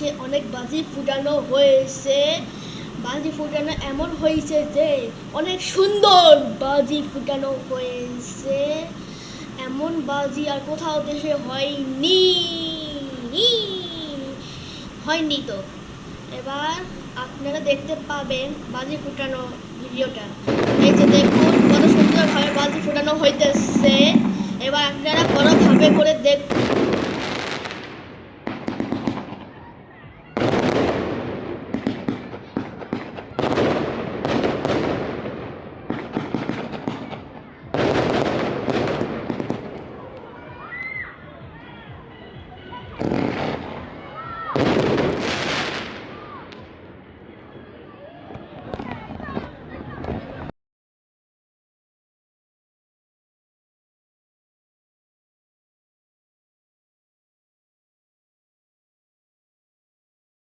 দেশে অনেক বাজি ফুটানো হয়েছে। বাজি ফুটানো এমন হয়েছে যে অনেক সুন্দর বাজি ফুটানো হয়েছে। এমন বাজি আর কোথাও দেশে হয়নি। হয়নি তো এবার আপনারা দেখতে পাবেন বাজি ফুটানো ভিডিওটা। এই যে দেখুন কত সুন্দরভাবে বাজি ফুটানো হইতেছে। এবার আপনারা বড়ভাবে করে দেখুন।